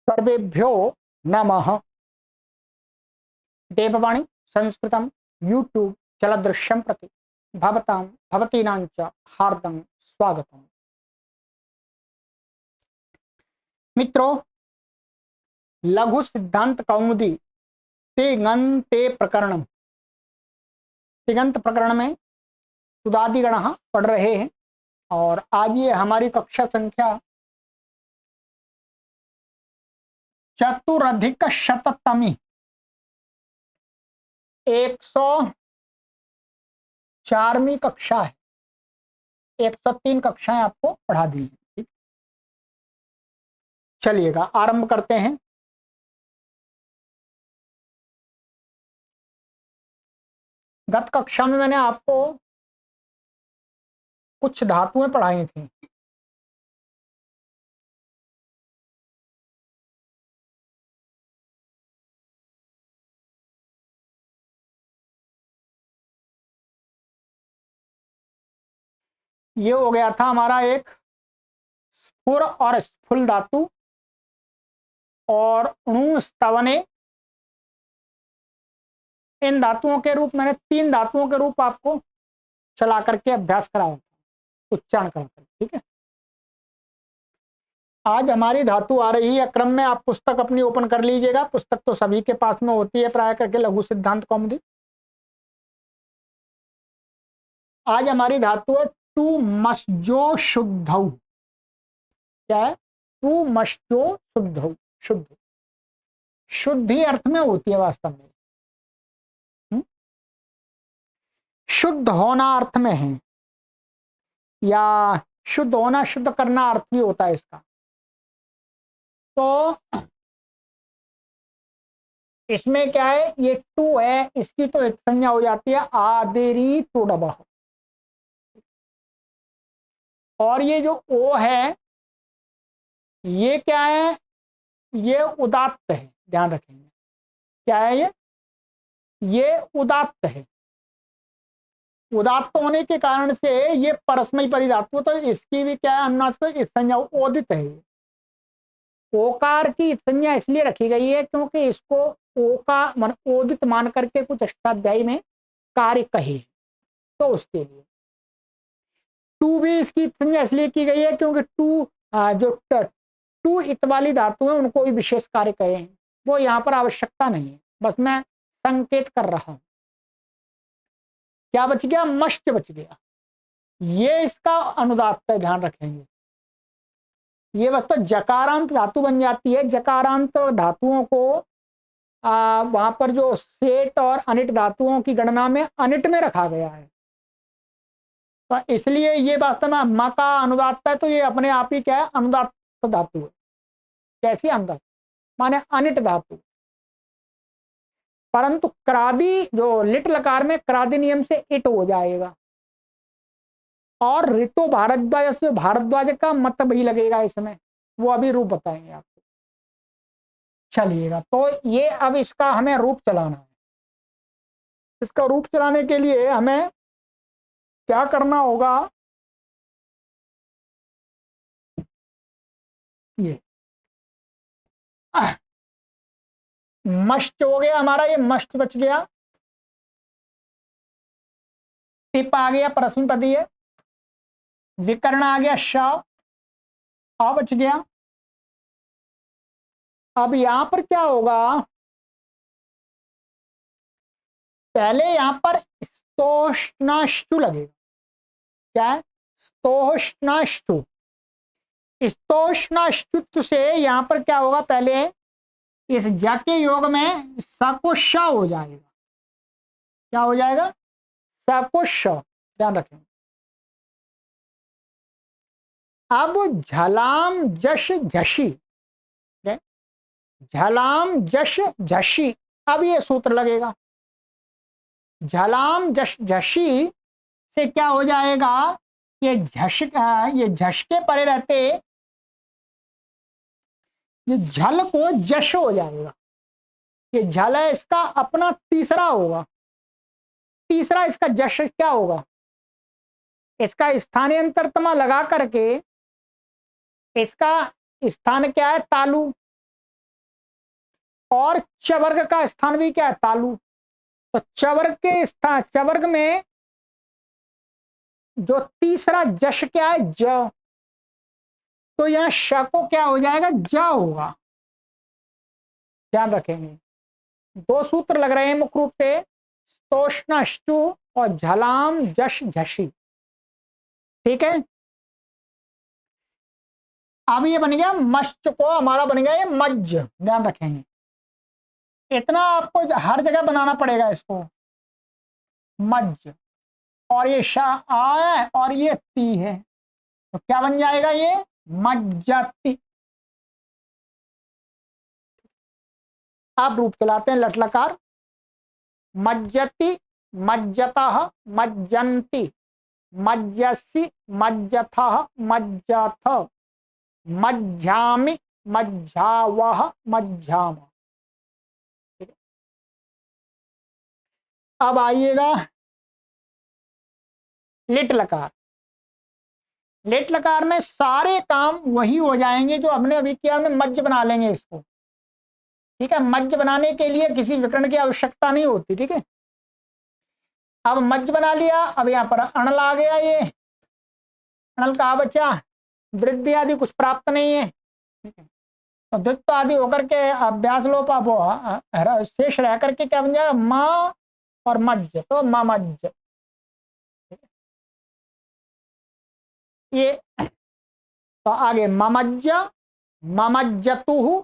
सर्वेभ्यो नमः। देववाणी संस्कृतं यूट्यूब चलदृश्यं प्रति भवतां भवतीनां च हार्दं स्वागतम्। मित्रों, लघु सिद्धांत कौमुदी तिङन्ते प्रकरण तिङन्त प्रकरण में सुदादिगणः पढ़ रहे हैं और आज ये हमारी कक्षा संख्या चतुरधिकशततमी 104वीं कक्षा है। 103 कक्षाएं आपको पढ़ा दी हैं। ठीक, चलिएगा आरंभ करते हैं। गत कक्षा में मैंने आपको कुछ धातुएं पढ़ाई थी। ये हो गया था हमारा एक स्फुर और स्फुल धातु और अणु स्तवने। इन धातुओं के रूप मैंने 3 धातुओं के रूप आपको चला करके अभ्यास कराया था, उच्चारण कराकर। ठीक है, आज हमारी धातु आ रही है क्रम में। आप पुस्तक अपनी ओपन कर लीजिएगा। पुस्तक तो सभी के पास में होती है प्राय करके, लघु सिद्धांत कौमुदी। आज हमारी धातु है टू मस्जो शुद्धौ। क्या है? टू मस्जो शुद्धौ। शुद्ध शुद्धि अर्थ में होती है वास्तव में। शुद्ध होना अर्थ में है, या शुद्ध होना, शुद्ध करना अर्थ भी होता है इसका। तो इसमें क्या है, ये टू है, इसकी तो एक संज्ञा हो जाती है आदेरी टूडबह। और ये जो ओ है, ये क्या है? ये उदात्त है, ध्यान रखेंगे। क्या है ये उदात्त है। उदात्त होने के कारण से ये परस्मयी पदी धातु, तो इसकी भी क्या है, अनुनासिक संज्ञा ओदित है। ओकार की संज्ञा इसलिए रखी गई है क्योंकि इसको ओकार ओदित मान करके कुछ अष्टाध्यायी में कार्य कहे, तो उसके लिए। टू भी इसकी संज्ञा इसलिए की गई है क्योंकि टू जो टू इत वाली धातु है उनको भी विशेष कार्य कहे हैं। वो यहाँ पर आवश्यकता नहीं है, बस मैं संकेत कर रहा हूं। क्या बच गया? मष्ट बच गया। ये इसका अनुदात्त है, ध्यान रखेंगे। ये बस तो जकारांत धातु बन जाती है। जकारांत धातुओं को वहां पर जो सेट और अनिट धातुओं की गणना में अनिट में रखा गया है, तो इसलिए ये वास्तव में म का अनुदात्त है। तो ये अपने आप ही क्या है? अनुदात्त धातु है। कैसी अनुदात्त? माने अनिट धातु। परंतु क्रादि जो लिट लकार में क्रादि नियम से इट हो जाएगा, और ऋतु भारद्वाज से भारद्वाज का मत भी लगेगा इसमें। वो अभी रूप बताएंगे आपको। चलिएगा, तो ये अब इसका हमें रूप चलाना है। इसका रूप चलाने के लिए हमें क्या करना होगा? ये मष्ट हो गया हमारा, ये मष्ट बच गया। टिप आ गया, परस्मैपदी है। विकर्ण आ गया, श आ बच गया। अब यहां पर क्या होगा? पहले यहां पर स्तोष्णाष्टु लगेगा। क्या है? स्तोष्णाष्टु। स्तोष्णाष्टुत्व से यहां पर क्या होगा? पहले इस ज के योग में स को श हो जाएगा। क्या हो जाएगा? स को श। ध्यान रखें। अब झलाम जश झशी, झलाम जश झशी, अब ये सूत्र लगेगा। झलाम जश झशी से क्या हो जाएगा? ये झशके परे रहते, ये झल को जश हो जाएगा। ये झल है, इसका अपना तीसरा होगा। तीसरा इसका जश क्या होगा? इसका स्थानांतरतमा लगा करके इसका स्थान क्या है? तालु। और चवर्ग का स्थान भी क्या है, तालु। तो चवर्ग के स्थान, चवर्ग में जो तीसरा जश क्या है, ज। तो यहां श को क्या हो जाएगा, ज होगा। ध्यान रखेंगे, दो सूत्र लग रहे हैं मुख्य रूप से, स्तोष्ण अष्टु और झलाम जश झशी। ठीक है, अब ये बन गया मश्च को हमारा बन गया ये मज्ज। ध्यान रखेंगे, इतना आपको हर जगह बनाना पड़ेगा इसको, मज्ज। और ये शाह आ है और ये ती है, तो क्या बन जाएगा ये, मज्जती। आप रूप चलाते हैं लट लकार, मज्जति, मज्जतः, मज्जन्ति, मज्जसि, मज्जथः, मज्जथ, मज्झामि, मज्झावः, मज्झाम। अब आइएगा लिट लकार। लिट लकार में सारे काम वही हो जाएंगे जो हमने अभी किया, हमने मज्ज बना लेंगे इसको। ठीक है, मज्ज बनाने के लिए किसी विकर्ण की आवश्यकता नहीं होती। ठीक है, अब मज्ज बना लिया, अब यहाँ पर अणल आ गया, ये अणल का बच्चा, वृद्धि आदि कुछ प्राप्त नहीं है। ठीक है, तो द्वित्व आदि होकर के अभ्यास लोप शेष रह करके क्या बन जाएगा, माँ और मज्ज, तो मज्ज। ये तो आगे ममज्ज, ममज्जतुहु,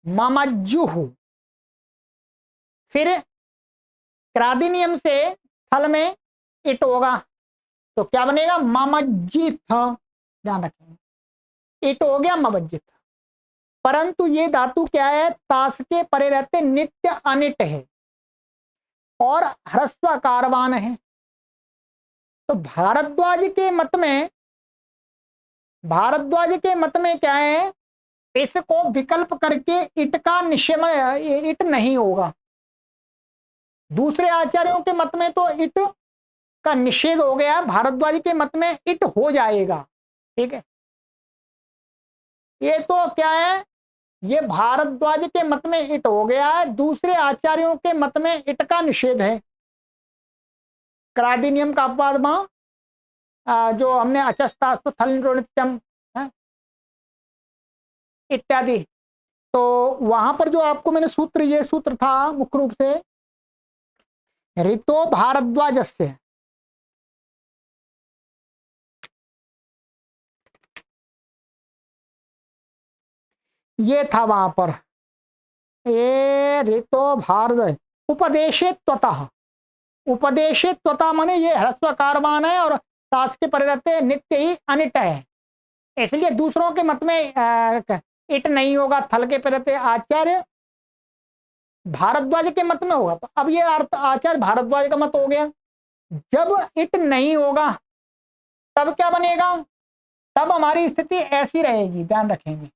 ममज्जुहु। फिर क्रादि नियम से थल में इट होगा, तो क्या बनेगा, ममज्जिथ। ध्यान रखेंगे, इट हो गया ममज्जिथ। परंतु ये धातु क्या है, ताश के परे रहते नित्य अनिट है और ह्रस्व कारवान है। तो भारद्वाज के मत में, भारद्वाज के मत में क्या है, इसको विकल्प करके इट का निषेध, इट नहीं होगा। दूसरे आचार्यों के मत में तो इट का निषेध हो गया, भारद्वाज के मत में इट हो जाएगा। ठीक है, ये तो क्या है, ये भारद्वाज के मत में इट हो गया है, दूसरे आचार्यों के मत में इट का निषेध है। क्रादि नियम का अपवाद जो हमने अचस्तास्तु थल नित्यम इत्यादि, तो वहां पर जो आपको मैंने सूत्र, ये सूत्र था मुख्य रूप से ऋतो भारद्वाजस्य, ये था वहां पर, ये ऋतो भारद्वाज उपदेशेत्वतः, उपदेशेत्वतः माने ये ह्रस्व कारवान है और ताश के परे रहते नित्य ही अनिट है, इसलिए दूसरों के मत में इट नहीं होगा। थल के परे रहते आचार्य भारद्वाज के मत में होगा। तो अब ये अर्थ आचार्य भारद्वाज का मत हो गया। जब इट नहीं होगा तब क्या बनेगा, तब हमारी स्थिति ऐसी रहेगी। ध्यान रखेंगे,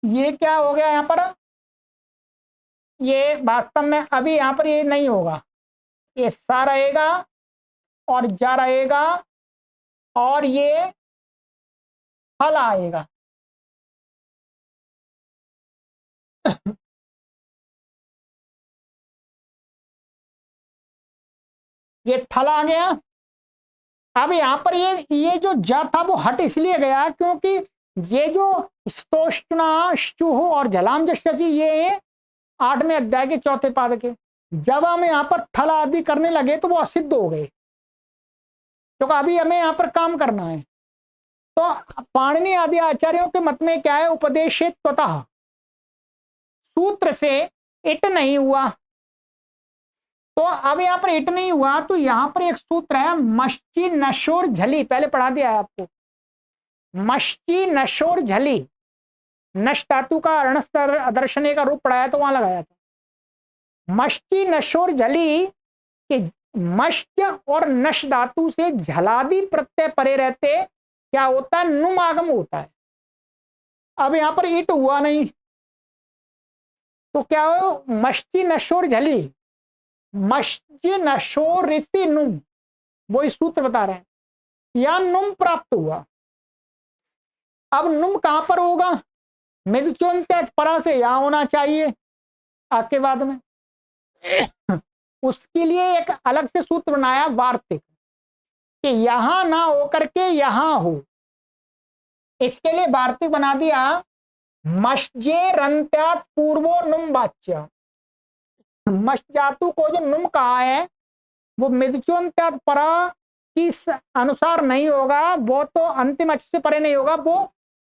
ये क्या हो गया यहाँ पर, ये वास्तव में अभी यहाँ पर ये नहीं होगा, ये सा रहेगा और जा रहेगा और ये फल आएगा। ये थल आ गया। अब यहाँ पर ये जो जा था वो हट इसलिए गया क्योंकि ये जो स्तोष्णाशुः और झलाम जश्यसी, ये 8वें अध्याय के 4थे पाद के, जब हम यहाँ पर थल आदि करने लगे तो वो असिद्ध हो गए, क्योंकि अभी हमें यहाँ पर काम करना है। तो पाणिनि आदि आचार्यों के मत में क्या है, उपदेशेत्वतः, सूत्र से इट नहीं हुआ। तो अब यहाँ पर इट नहीं हुआ, तो यहाँ पर एक सूत्र है मश्ची नशोर झली, पहले पढ़ा दिया है आपको, मश्ची नशोर झली, नश धातु का अणस्तर अदर्शने का रूप पढ़ाया तो वहां लगाया था। मश्ची नशोर झली के मश्य और नश धातु से झलादि प्रत्यय परे रहते क्या होता है, नुम आगम होता है। अब यहाँ पर इट हुआ नहीं, तो क्या हो, मश्ची नशोर झली, मश्ची नशोर रीति नुम, वो सूत्र बता रहे हैं, या नुम प्राप्त हुआ। अब नुम कहां पर होगा, मिदचुन परा से यहां होना चाहिए आके बाद में। उसके लिए एक अलग से सूत्र बनाया वार्तिक, कि यहां ना होकर के यहां हो। इसके लिए वार्तिक बना दिया मस्जे रंत्यात पूर्वो नुम वाच्य। मस्जातु को जो नुम कहा है वो मिदचुन परा की अनुसार नहीं होगा, वो तो अंतिम अक्ष से परे नहीं होगा, वो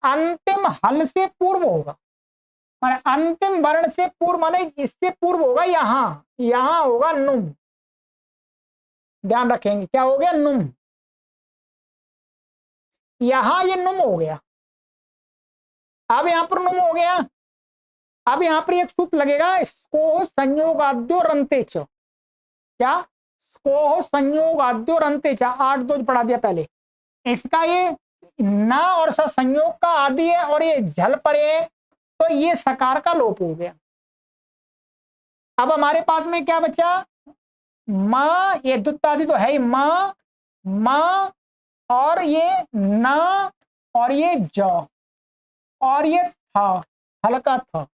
अंतिम हल से पूर्व होगा, माने अंतिम वर्ण से पूर्व, माने इससे पूर्व होगा, यहां होगा नुम। ध्यान रखेंगे क्या हो गया, नुम। यहां ये नुम हो गया, अब यहां पर नुम हो गया। अब यहां पर एक सूत्र लगेगा, स्कोह संयोगाद्यो रंतेच। क्या, स्कोह संयोगाद्यो रंतेच, 8 2 पढ़ा दिया पहले। इसका ये ना और सा संयोग का आदि है, और ये झल परे है, तो ये सकार का लोप हो गया। अब हमारे पास में क्या बचा, मां, ये दुत्तादि तो है ही, मां मां, और ये ना, और ये ज, और ये था, हल्का था।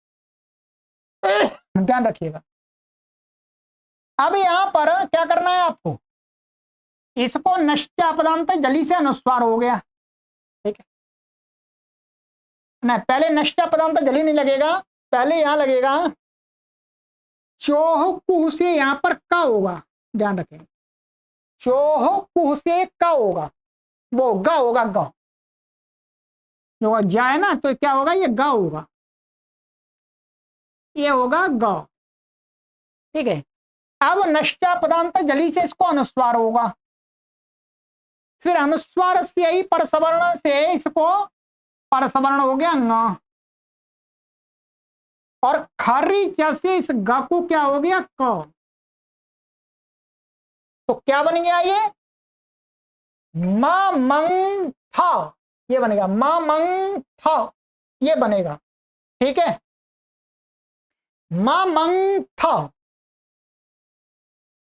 ध्यान रखिएगा। अब यहां पर क्या करना है आपको, इसको नष्ट अपदांत जली से अनुस्वार हो गया, ठीक है ना। पहले नष्ट अपदांत जली नहीं लगेगा, पहले यहां लगेगा चोह कुह से, यहां पर का होगा, ध्यान रखें, चोह कुह से का होगा, वो ग होगा, ग जो जाए ना तो क्या होगा, ये ग होगा, ये होगा ग, ठीक है। अब नष्टा पदांत जली से इसको अनुस्वार होगा, फिर अनुस्वार से ही परसवर्ण से इसको परसवर्ण हो गया ङ, और खरी जैसे इस ग को क्या हो गया, क। तो क्या बन गया ये, मा मंग था, ये बनेगा मा मंग था, ये बनेगा, ठीक है। मा मंग था,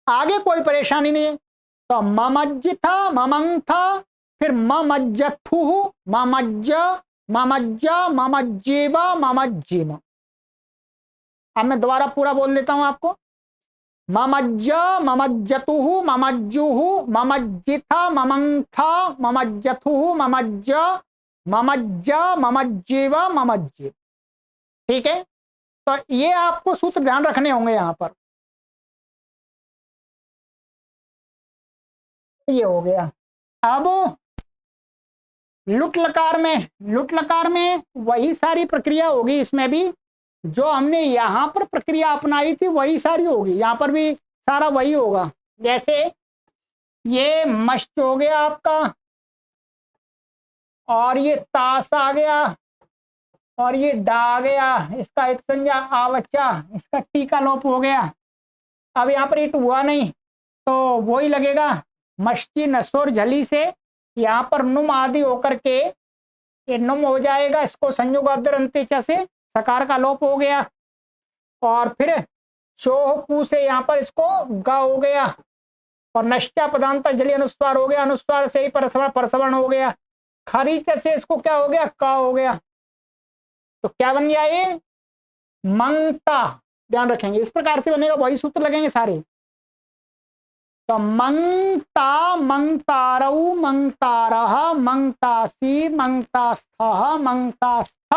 आगे कोई परेशानी नहीं है, तो ममज्ज था, ममंग था, फिर ममज्जथु, ममज्ज, ममज्जा, ममज्जेवा, ममज्जेम। अब मैं दोबारा पूरा बोल देता हूं आपको, ममज्ज, ममज्जतु, ममज्जुहु, ममज्जिथा, ममंथा, ममज्जथु, ममज्ज, ममज्जा, ममज्जेवा, ममज्जे, ठीक है। तो ये आपको सूत्र ध्यान रखने होंगे यहां पर। ये हो गया। अब लुट लकार में वही सारी प्रक्रिया होगी, इसमें भी जो हमने यहां पर प्रक्रिया अपनाई थी वही सारी होगी, यहां पर भी सारा वही होगा। जैसे ये मस्त हो गया आपका, और ये ताश आ गया, और ये डा आ गया, इसका एक संज्ञा आवच्चा, इसका टी का लोप हो गया। अब यहाँ पर इट हुआ नहीं, तो वही लगेगा मस्ती नसोर झली से, यहाँ पर नुम आदि होकर के ये नुम हो जाएगा, इसको संयोग अंत्यचा से सकार का लोप हो गया, और फिर शोह कु से यहाँ पर इसको ग हो गया, और नष्टा पदांत जली अनुस्वार हो गया, अनुस्वार से ही परसवर्ण हो गया, खरीच से इसको क्या हो गया, का हो गया। तो क्या बन गया ये, मंगता। ध्यान रखेंगे इस प्रकार से बनेगा, वही सूत्र लगेंगे सारे। तो मंगता, मंगतारऊ, मंगतारह, मंगतासी, मंगतास्थः, मंगतास्थ,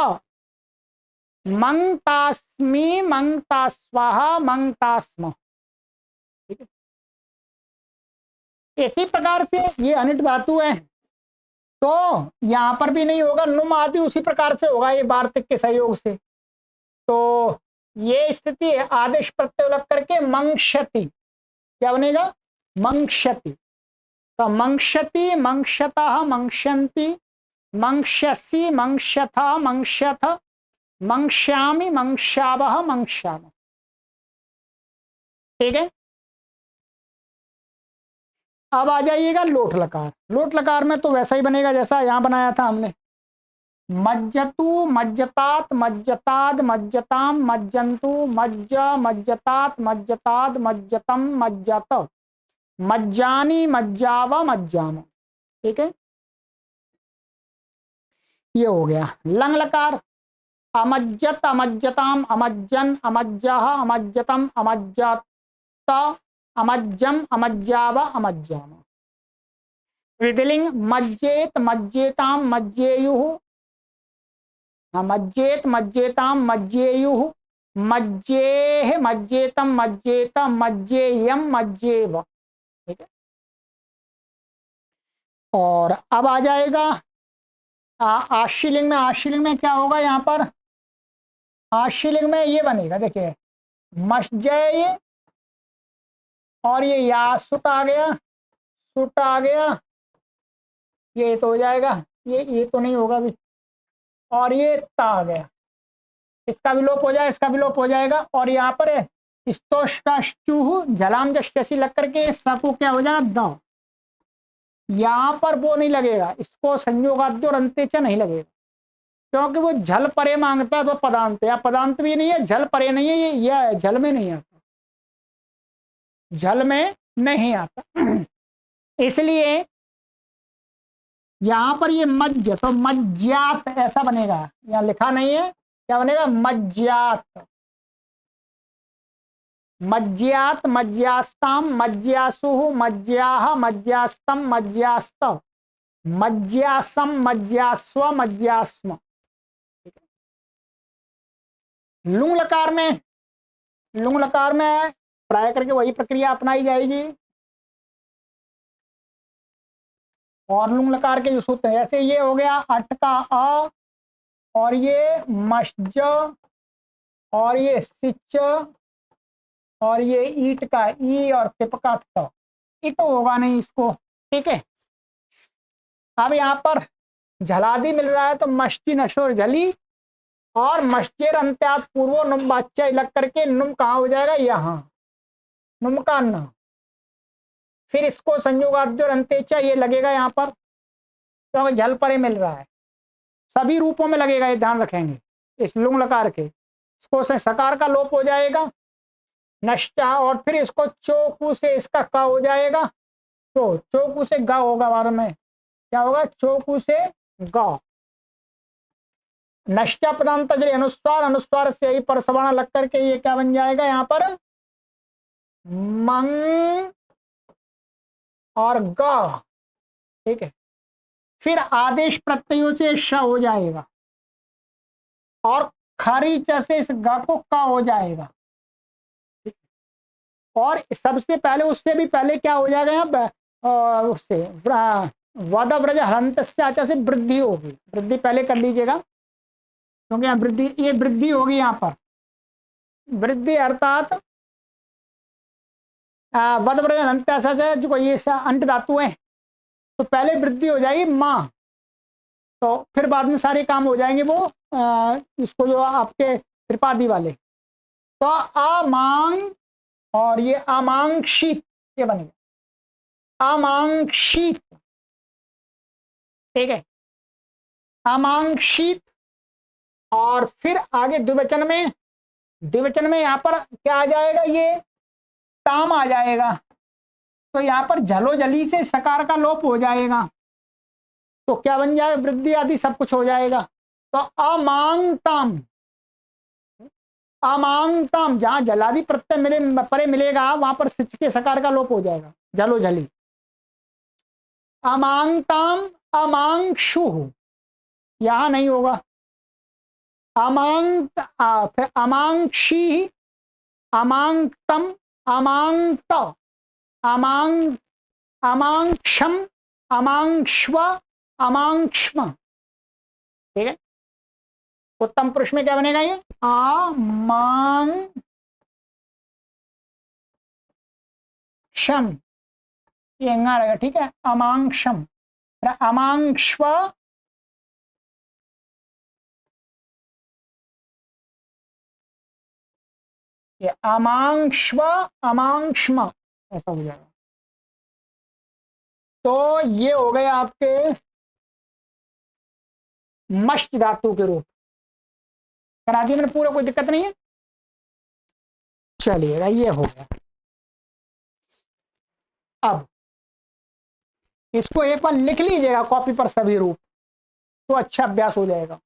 मंगतास्मि, मंगतास्वाहा, मंगतास्म, ठीक है। इसी प्रकार से ये अनिट धातु है, तो यहां पर भी नहीं होगा, नुम आदि उसी प्रकार से होगा, ये वार्तिक के सहयोग से। तो ये स्थिति है, आदेश प्रत्यय लग करके मंक्षति, क्या बनेगा, मंक्षति। तो मंक्षति, मंक्षतः, मंक्षन्ति, मंक्षसि, मंक्षथा, मंक्षथ, मंक्ष्यामि, मंक्ष्यावः, मंक्ष्याम, ठीक है। अब आ जाइएगा लोट लकार। लोट लकार में तो वैसा ही बनेगा जैसा यहां बनाया था हमने, मज्जतु, मज्जतात, मज्जताद, मज्जताम, मज्जन्तु, मज्ज, मज्जतात, मज्जताद, मज्जतम, मज्जत, मज्जानी, मज्जावा, मज्जाम, ठीक है। ये हो गया लंग लकार। अमज्जत अमज्जताम अमज्जन अमज्जाह अमज्जतम अमज्जत अमज्जम अमज्जाव अमज्जाम। विधिलिंग मज्जेत मज्जेताम मज्जेयुः मज्जेत मज्जेताम मज्जेयुः मज्जेह मज्जेतम मज्जेतम मज्जेयम मज्जेव। ठीक है। और अब आ जाएगा आशीलिंग में। आशीलिंग में क्या होगा यहाँ पर? आशीलिंग में ये बनेगा, देखिए मशजय और ये या सुट आ गया, सुट आ गया, ये तो हो जाएगा, ये तो नहीं होगा अभी, और ये ता आ गया, इसका विलोप हो जाए, इसका विलोप हो जाएगा। और यहाँ पर स्तोष्टाश्चुः जलाम जैसी लग करके सबको क्या हो जाएगा? द। यहाँ पर वो नहीं लगेगा, इसको संयोगाद्य और अंत्यच नहीं लगेगा, क्योंकि वो झल परे मांगता है, तो पदांत या पदांत भी नहीं है, झल परे नहीं है, ये झल में नहीं आता, झल में नहीं आता। इसलिए यहां पर ये मज्ज, तो मज्जात ऐसा बनेगा, यहां लिखा नहीं है, क्या बनेगा? मज्जात। मज्जात मज्जास्ताम मज्जासुः मज्जाह मज्जास्तम मज्जास्त मज्जासम मज्जास्व मज्जास्म। लुंग लकार में, लुंग लकार में प्राय करके वही प्रक्रिया अपनाई जाएगी। और लुंग लकार के जो सूत्र है, जैसे ये हो गया अट का अ, और ये मस्ज, और ये सिच, और ये ईट का ई, और तिप का त। इट होगा नहीं इसको। ठीक है। अब यहाँ पर झलादी मिल रहा है, तो मस्ती नशोर झली, और मस्जेर अंत्यात पूर्वो नुम बाच्चा लग करके नुम कहाँ हो जाएगा? यहाँ नुम का न। फिर इसको संयोगाद्य और अंत्येचा ये लगेगा यहाँ पर, क्योंकि झल परे मिल रहा है, सभी रूपों में लगेगा, ये ध्यान रखेंगे इस लुंग लकार के। इसको से सकार का लोप हो जाएगा नष्टा, और फिर इसको चोकू से इसका का हो जाएगा, तो चोकू से गा होगा, बार में क्या होगा? चोकू से गा। नष्टा पदांत अनुस्वार, अनुस्वार से ही पर सवर्ण लग करके ये क्या बन जाएगा यहाँ पर? मंग और ग। ठीक है। फिर आदेश प्रत्ययों से श हो जाएगा, और खरीच से इस ग को का हो जाएगा। और सबसे पहले, उससे भी पहले क्या हो जाएगा यहाँ? उससे वद व्रज हरंत से आचा से वृद्धि होगी, वृद्धि पहले कर लीजिएगा, क्योंकि यहाँ वृद्धि, ये वृद्धि होगी यहाँ पर, वृद्धि अर्थात वद व्रज हरंत ऐसा जो ये अंट धातु है, तो पहले वृद्धि हो जाएगी माँ, तो फिर बाद में सारे काम हो जाएंगे वो इसको जो आपके त्रिपादी वाले। तो अमांग, और ये अमांक्षित, ये बनेगा अमांक्षित। ठीक है। अमांक्षित। और फिर आगे द्विवचन में, द्विवचन में यहाँ पर क्या आ जाएगा? ये ताम आ जाएगा, तो यहाँ पर झलो झली से सकार का लोप हो जाएगा, तो क्या बन जाएगा? वृद्धि आदि सब कुछ हो जाएगा। तो अमांगताम, अमांगताम, जहां जलादि प्रत्यय मिले परे मिलेगा, वहां पर सिच के सकार का लोप हो जाएगा, झलो झली। अमांगताम अमांक्षु, यहां नहीं होगा। अमांग, फिर अमांक्षी, अमांगतम, अमांगत, अमांग, अमांक्षम, अमांक्ष्व, अमांक्ष्म। ठीक है। उत्तम पुरुष में क्या बनेगा? ये अमांक्षम, ये अंगा रहेगा। ठीक है। अमांक्षम, अमांक्ष्व, ये अमांक्ष्व अमांक्ष्म, ऐसा हो जाएगा। तो ये हो गए आपके मष्ट धातु के रूप। करा दिए मैंने पूरा, कोई दिक्कत नहीं है। चलिएगा, ये हो गया। अब इसको एक बार लिख लीजिएगा कॉपी पर सभी रूप, तो अच्छा अभ्यास हो जाएगा।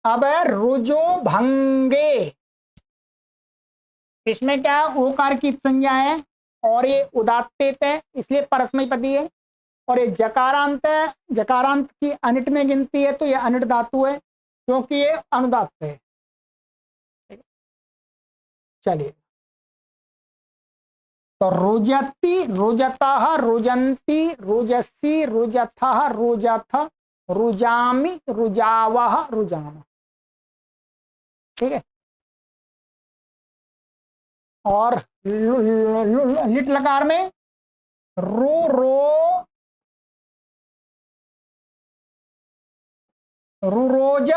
अब है रुजो भंगे, इसमें क्या ओकार की संज्ञा है और ये उदात्त है इसलिए परस्मैपदी है, और ये जकारांत है, जकारांत की अनिट में गिनती है तो ये अनिट धातु है क्योंकि ये अनुदात्त है। चलिए, तो रुजती, रुजतः, रुजंती, रुजसी, रुजथः, रुजथ, रुजामि, रुजावः, रुजाम। ठीक है, और लिट लकार में रो रो, रुरोज,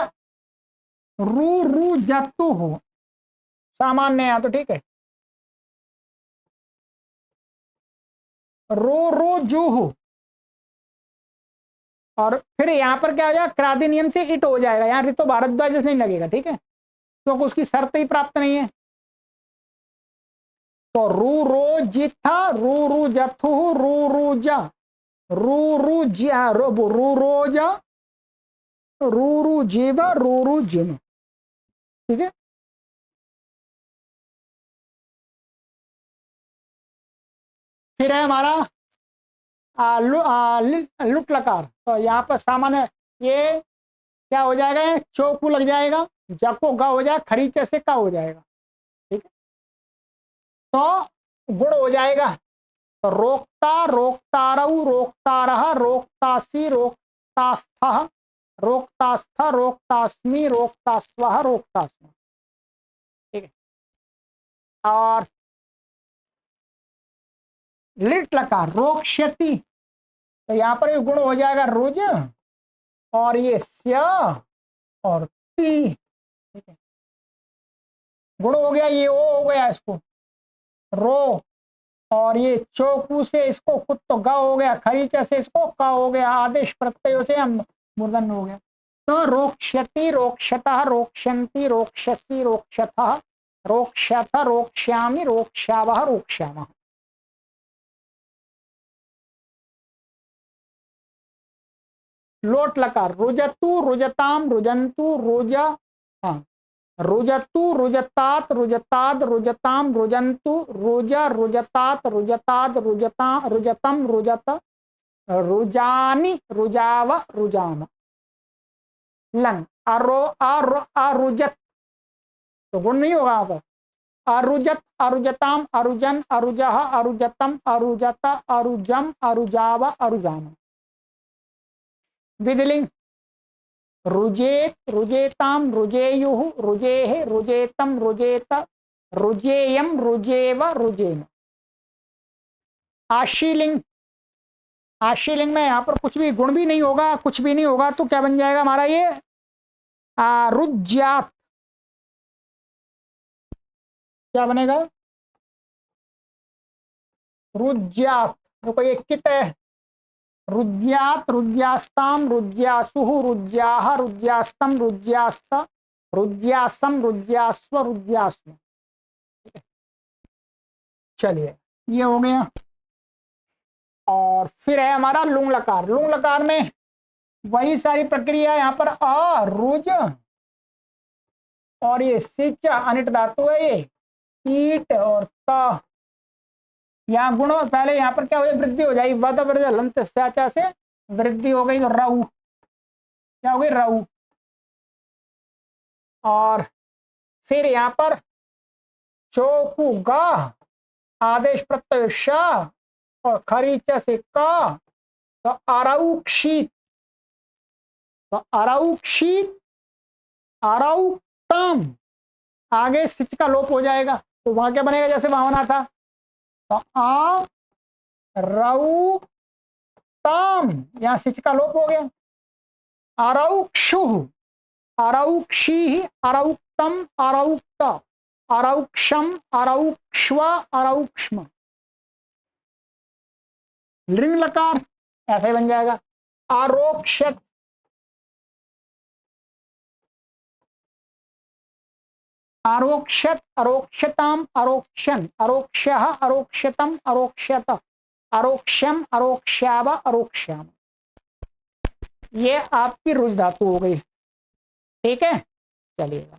रू रू जतु हो, सामान्य है तो ठीक है, रो रो जुहु, और फिर यहाँ पर क्या हो जाएगा, क्रादि नियम से इट हो जाएगा, यहाँ ऋतु भारद्वाज नहीं लगेगा, ठीक है, क्योंकि उसकी शर्त ही प्राप्त नहीं है। तो रू रो जिथा, रू रू जथु, रू रू जा, रू रू ज्या, रू रो जा, रू रू जीव, रू रू जिम। ठीक है, फिर है हमारा लुट लकार, तो यहाँ पर सामान्य ये क्या हो जाएगा, चौकू लग जाएगा, जको गा हो जाएगा, खरीचे से का हो जाएगा। ठीक है, तो गुण हो जाएगा, तो रोकता, रोकतारऊ, रोकतारह, रोकतासी, रोकतास्थः, रोकतास्थ, रोकतास्मि, रोकतास्वः, रोकतास्म। ठीक है, और लिट लकार रोक्ष्यति, तो यहाँ पर भी गुण हो जाएगा रुज, और ये स्य और ती। ठीक है, गुण हो गया, ये ओ हो गया इसको रो, और ये चौकू से इसको खुद तो ग हो गया, खरीचा से इसको का हो गया, आदेश प्रत्ययों से हम मूर्धन हो गया। तो रोक्ष्यति, रोक्षतः, रोक्ष्यन्ति, रोक्षसि, रोक्षथः, रोक्षथ, रोक्ष्यामि, रोक्ष्यावः, रोक्ष्यामः। लोट लकार रुजतु, रुजताम, रुजंतु, रुजा, हाँ, रुजतु, रुजतात, रुजताद, रुजताम, रुजंतु, रुजा, रुजतात, रुजताद, रुजता, रुजतम, रुजत, रुजानि, रुजाव, रुजाम। लंग अरो अरो अरुजत, तो गुण नहीं होगा आपको, अरुजत, अरुजताम, अरुजन, अरुजह, अरुजतम, अरुजत, अरुजम, अरुजाव, अरुजाम। विधिलिंग रुजेत, रुजेताम, रुजेयुः, रुजेः, रुजेतम, रुजेत, रुजेयम, रुजेव, रुजेम। आशीलिंग, आशीलिंग में यहाँ पर कुछ भी गुण भी नहीं होगा, कुछ भी नहीं होगा, तो क्या बन जाएगा हमारा ये रुज्यात। क्या बनेगा, रुज्यात, देखो ये कित है, रुज्यात, रुज्यास्ताम, रुज्यासुः, रुज्याः, रुज्यास्तम, रुज्यास्त, रुज्यासम, रुज्यास्व, रुज्यास्व। चलिए, ये हो गया, और फिर है हमारा लुंग लकार। लुंग लकार में वही सारी प्रक्रिया, यहाँ पर अ रुज, और ये सिच अनिट धातु है, ये ईट और त, यहाँ गुण पहले यहाँ पर क्या हो जाए, वृद्धि हो जाएगी, वद वृद्ध लंत साचा से वृद्धि हो गई, तो रऊ क्या हो गई, रऊ। और फिर यहाँ पर चौकू गा, आदेश प्रत्यय श, और खरीच से का, तो अरौक्षित, तो अरौक्षित, अरौक्तम, आगे सिच का लोप हो जाएगा, तो वहां क्या बनेगा, जैसे वहां होना था, तो आ रऊ तम, यहां सिच का लोप हो गया, अरौक्षु, अरौक्षी, अरौक्तम, अरौक्त, अरौक्षम, अरौक्ष्व, अरौक्ष्म। लिंग लकार ऐसे बन जाएगा, आरोक्षत, आरोक्षत, अरोक्षताम, अरोक्षन, अरोक्ष्यः, अरोक्षतम, अरोक्षत, अरोक्ष्यम, अरोक्ष्याव, अरोक्ष्याम। ये आपकी रुज धातु हो गई। ठीक है, चलिएगा।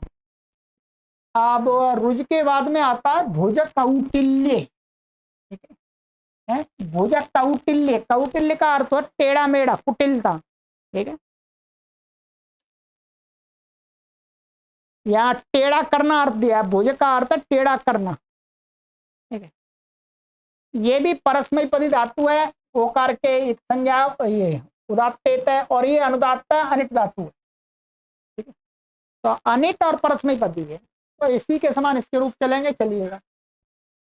अब रुज के बाद में आता है भुज कौटिल्य, ठीक है, भुज कौटिल्य, कौटिल्य का अर्थ है टेढ़ा मेढ़ा, कुटिलता, ठीक है, यहाँ टेढ़ा करना अर्थ दिया, भुज का अर्थ है टेढ़ा करना, ठीक है। ये भी परस्मैपदी धातु है, ओकार के एक संज्ञा ये उदात्त है और ये अनुदात्त अनिट धातु है, ठीक है। तो अनिट और परस्मैपदी है, तो इसी के समान इसके रूप चलेंगे, चलिएगा।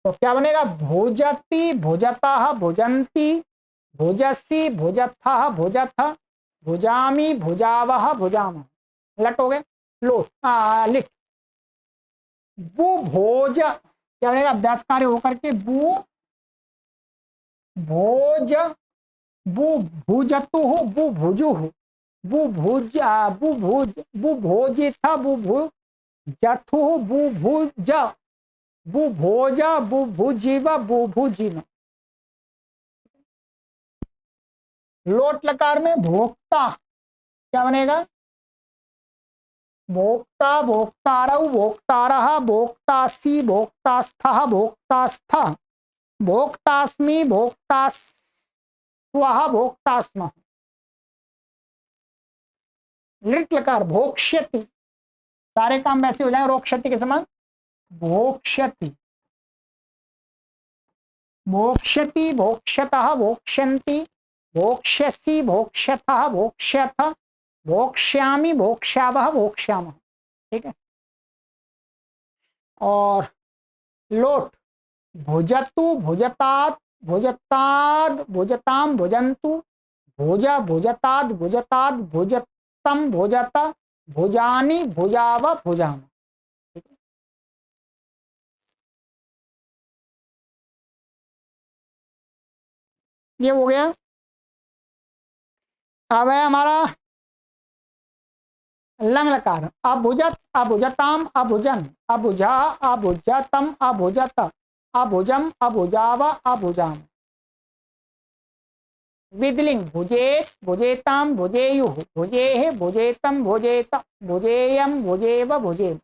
तो क्या बनेगा, भोजती भोजता भोजंती भोजसी भोजत्था भोजथ भुजामी भुजावह भुजाम, लट हो गए, लो लिट। बु भोज क्या बनेगा, अभ्यास कार्य होकर के बु भोज, बु भुजतु बु भुजु, बु भुज बु भुज बु भोजिथ बु भुजथु बु भुज बु भोज बु भुजीव बु भुजिम। लोट लकार में भोक्ता क्या बनेगा, भोक्ता भोक्तारौ भोक्तारः भोक्तासी भोक्तास्थः भोक्तास्थ भोक्तास्मि भोक्तास्वः भोक्तास्म। लिट लकार भोक्ष्यति, सारे काम वैसे हो जाए रोक्ष्यति के समान, भोक्ष्यति भोक्ष्यति भोक्ष्यतः भोक्ष्यन्ति भोक्ष्यसि भोक्ष्यथः भोक्ष्यथ भोक्ष्यामि भोक्ष्यावः भोक्ष्यामः, ठीक है। और लोट भुजतु भुजतात भुजताद भुजताम भुजंतु भुजा भुजताद भुजताद भुजतम भुजत भुजानि भुजाव भुजाम, ठीक है। ये हो गया। अब है हमारा लंग लकार, अभुजत अभुजताम अभुजन अभुजा अभुजतम अभुजत अभुजम अभुजाव अभुजाम। विदलिंग भुजेत भुजेताम भुजेयु भुजेह भुजेतम भुजेत भुजेयम भुजेव भुजेम।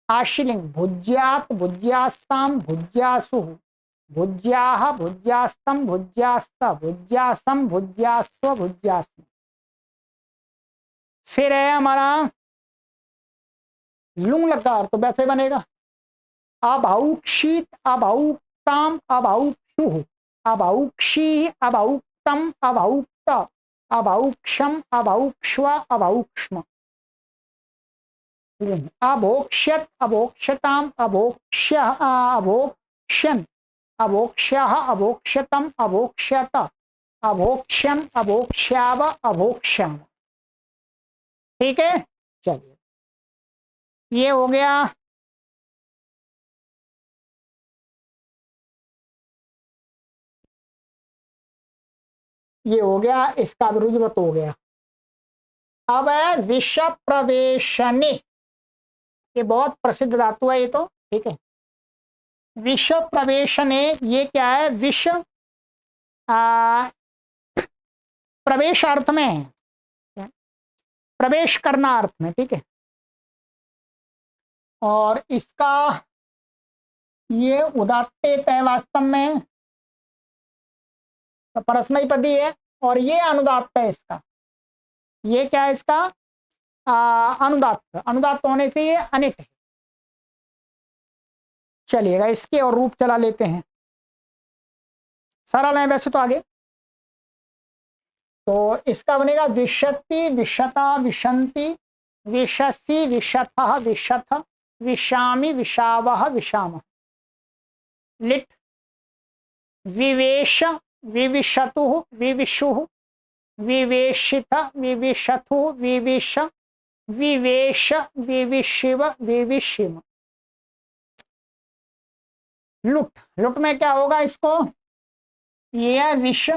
आश्लिंग भुज्यात भुज्यास्ताम भुज्यासु भुज्याह भुज्यास्तम भुज्यास्त भुज्यासम भुज्यास्व भुज्यास्म। फिर है हमारा लुंग लकार, तो वैसे बनेगा अभाउक्षित अभाउक्ताम अभाउक्षु अभाउक्षी अभाउक्तम अभाउक्त अभाउक्षम अभाउक्ष्व अभाउक्ष्म। अभोक्ष्यत अभोक्ष्यताम अभोक्ष्य अभोक्ष्यन अभोक्ष्यः अभोक्ष्यतम अभोक्ष्यत अभोक्ष्यम अभोक्ष्याव अभोक्ष्याम, ठीक है। चलिए ये हो गया। ये हो गया, इसका रुजवत हो गया। अब है विष प्रवेशने, ये बहुत प्रसिद्ध धातु है ये तो, ठीक है। विष प्रवेशने ये क्या है, विष प्रवेश अर्थ में है, प्रवेश करना अर्थ में, ठीक है। और इसका ये उदात्त है वास्तव में, तो परस्मैपदी है, और ये अनुदात्त है इसका, ये क्या है इसका अनुदात्त, अनुदात्त होने से ये अनिट है। चलिएगा इसके और रूप चला लेते हैं, सरल है वैसे तो आगे। तो इसका बनेगा विशति विशता विशंति विशसी विशथः विशथ विशामि विशावः विशामः। लिट विवेश विविशतु विविशु विवेशित विविशतु विविश विवेश विविशिव विविशिम। लुट, लुट में क्या होगा इसको, ये है विष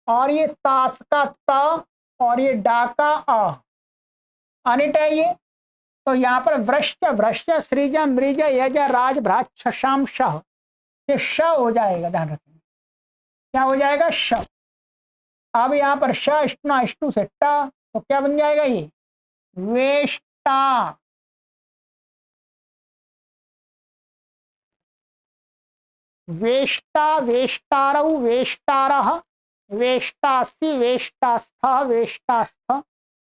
और ये तास का त और ये डा का अ, अनिट है ये। तो यहाँ पर वृश्च भ्रश्च श्रीज मृज यज राज भ्राच शाम शह, ये श हो जाएगा, ध्यान रखें क्या हो जाएगा, श। अब यहाँ पर श इष्टना इष्टु से ट, तो क्या बन जाएगा ये वेष्टा। वेष्टा वेष्टारौ वेष्टारः वेष्टासि वेष्टास्थः वेष्टास्थ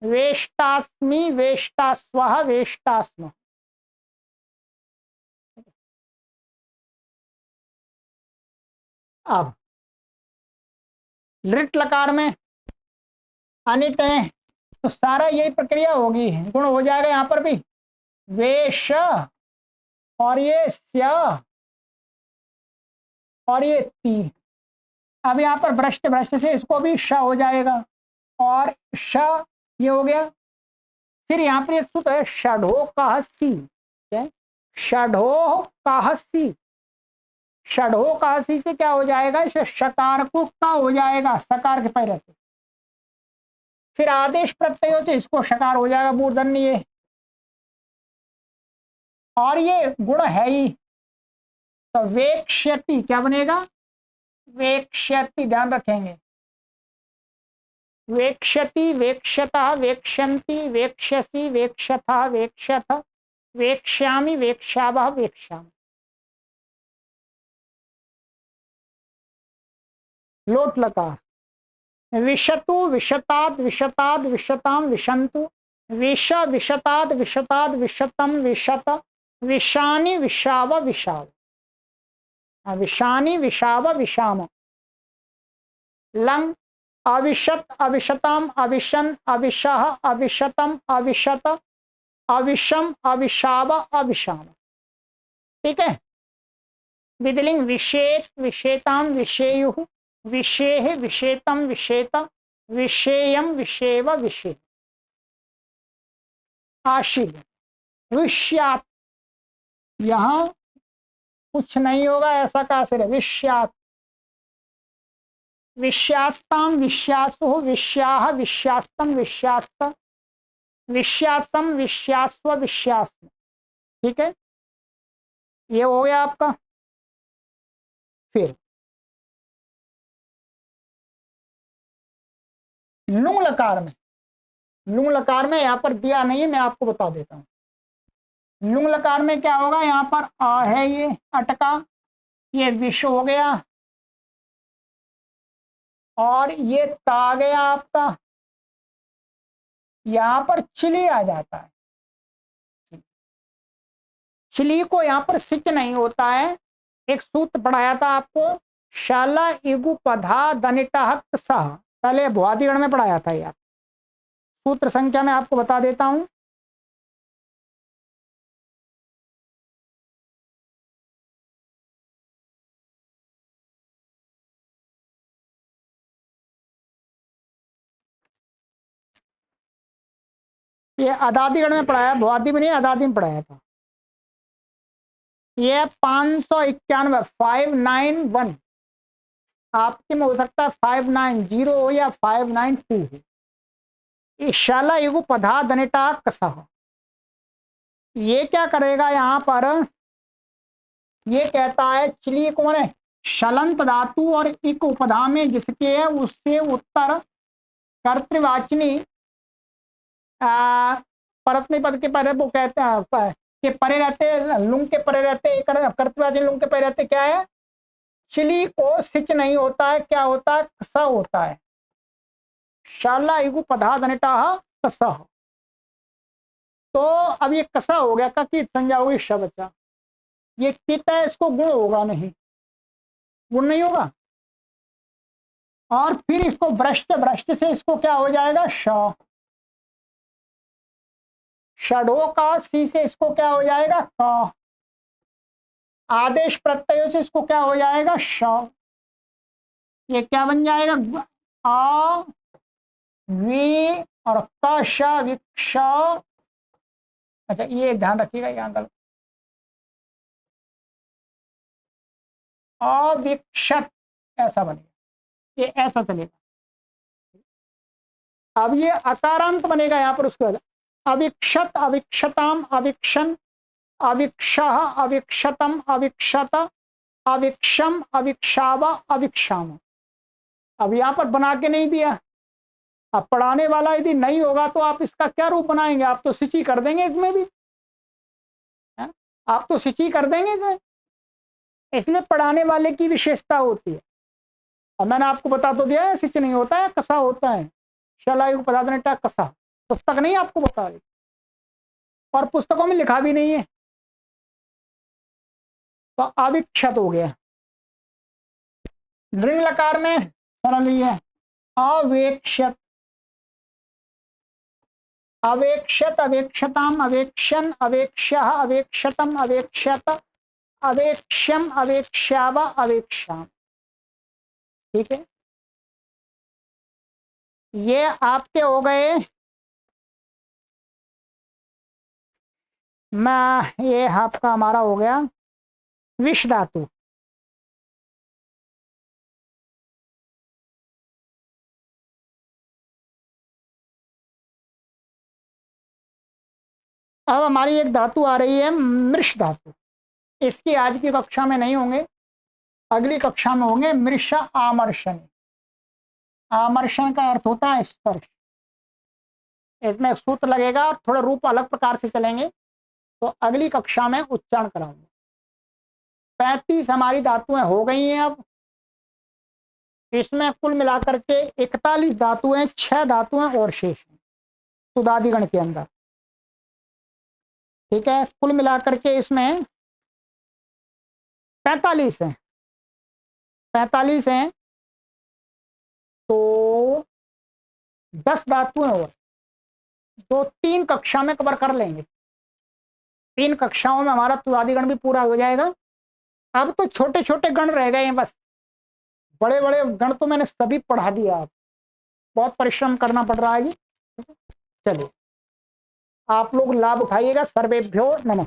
वेष्टास्मि वेष्टास्वः वेष्टास्म। अब लृट लकार में अनिट है तो सारा यही प्रक्रिया होगी, गुण हो जाएगा यहां पर भी वेश, और ये स्य, और ये ती। अब यहाँ पर भ्रष्ट भ्रष्ट से इसको भी श हो जाएगा, और श ये हो गया। फिर यहाँ पर एक सूत्र है षढ़ो कहसी, षढ़ो कहसी। षढ़ो कहसी से क्या हो जाएगा, इसे शकार को का हो जाएगा, सकार के पहले से। फिर आदेश प्रत्ययों से इसको शकार हो जाएगा मूर्धन्य, और ये गुण है ही तो वेक्ष्यति क्या बनेगा, वेक्ष्यति, ध्यान रखेंगे। वेक्ष्यति वेक्ष्यतः वेक्ष्यन्ति वेक्ष्यसि वेक्ष्यथः वेक्ष्यथ वेक्ष्यामि वेक्ष्यावः वेक्ष्यामि। लोट लकार विशतु विशताद विशताद विशताम विशंतु विश विशताद विशताद विशतम विशत विशानि विशाव विशाव विशानि विशाव विशाम। लंग अविशत अविशताम अविशन अविशः अविशतम अविशत अविषम अविशाव अविशाम। ठीक है। विधिलिंग विशेष विशेताम विषेयुः विषेह विषेतम विषेत विषेयम विषेव विषे। आशील विष्यात, यहां कुछ नहीं होगा, ऐसा का सिर विष्यात। विष्यास्ताम विष्यासु विष्याह विष्यास्तम विष्यास्त विष्यासम विष्यास्व विष्यास्म। ठीक है, ये हो गया आपका। फिर लुंग लकार में, लुंग लकार में यहां पर दिया नहीं है, मैं आपको बता देता हूं। लुंग लकार में क्या होगा, यहां पर आ है ये अटका, ये विष हो गया, और ये ता गया आपका, यहां पर चिली आ जाता है। चिली को यहां पर सिच नहीं होता है। एक सूत्र पढ़ाया था आपको, शाला इगु पधा दनिटा सह, पहले भुआदिगण में पढ़ाया था यार। सूत्र संख्या में आपको बता देता हूं। ये अदादिगण में पढ़ाया, भुआदि में नहीं, अदादि में पढ़ाया था। ये 591 591, आपके में हो सकता है 590 हो या 592 हो। शाला युगु पधा दनिटा कसह, ये क्या करेगा यहां पर, ये कहता है चिली को ने शलंत धातु और इक उपधा में जिसके है उससे उत्तर कर्तृवाचनी परस्मै पद के परे वो कहते हैं के परे रहते, लुंग के परे रहते, कर्तृवाचनी लुंग के परे रहते, क्या है, चिली को सिच नहीं होता है, क्या होता है, स होता है। शाला इगु पधा दनिटा कसह, तो अब ये कसा हो गया, का की संज्ञा होगी शबचा। ये कित है, इसको गुण होगा नहीं, गुण नहीं होगा। और फिर इसको भ्रष्ट भ्रष्ट से इसको क्या हो जाएगा, श। षडो का सी से इसको क्या हो जाएगा, क। आदेश प्रत्ययों से इसको क्या हो जाएगा, श। ये क्या बन जाएगा, आ वी और क श विक्ष। अच्छा ये ध्यान रखिएगा, यहाँ गलत, अविक्षत ऐसा बनेगा, ये ऐसा चलेगा। अब ये अकारांत बनेगा यहाँ पर, उसके बाद अविक्षत अविक्षताम अविक्षन अविक्षः अविक्षतम अविक्षत अविक्षम अविक्षाव अविक्षाम। अब यहाँ पर बना के नहीं दिया, अब पढ़ाने वाला यदि नहीं होगा तो आप इसका क्या रूप बनाएंगे? आप तो सिंची कर देंगे इसमें भी, है? आप तो सिंची कर देंगे इसमें। इसलिए पढ़ाने वाले की विशेषता होती है। और मैंने आपको बता तो दिया है, सिंच नहीं होता है, कसा होता है। शलायु पदार्थ कसा, पुस्तक नहीं आपको बता रही, और पुस्तकों में लिखा भी नहीं है। तो अविक्षत हो गया। दृढ़ लकार में सरल ही है, अवेक्षत, अवेक्षत, अवेक्षताम, अवेक्षन, अवेक्ष्य, अवेक्षतम, अवेक्षत, अवेक्ष्यम, अवेक्ष्याव, अवेक्षाम। ठीक है, ये आपके हो गए। मैं ये आपका हमारा हो गया विष धातु। अब हमारी एक धातु आ रही है मृष धातु। इसकी आज की कक्षा में नहीं होंगे, अगली कक्षा में होंगे। मृष आमर्षण, आमर्षण का अर्थ होता है स्पर्श। इसमें एक सूत्र लगेगा और थोड़े रूप अलग प्रकार से चलेंगे, तो अगली कक्षा में उच्चारण कराऊंगा। 35 हमारी धातुएं हो गई हैं। अब इसमें कुल मिलाकर के 41 धातुएं, 6 धातुएं और शेष हैं सुदादिगण के अंदर। ठीक है, कुल मिलाकर के इसमें 45 हैं, 45 हैं। तो 10 धातुएं और, जो 3 कक्षा में कवर कर लेंगे। 3 कक्षाओं में हमारा तुदादिगण भी पूरा हो जाएगा। अब तो छोटे छोटे गण रह गए हैं बस, बड़े बड़े गण तो मैंने सभी पढ़ा दिया। आप बहुत परिश्रम करना पड़ रहा है जी। चलिए, आप लोग लाभ उठाइएगा। सर्वेभ्यो नमः।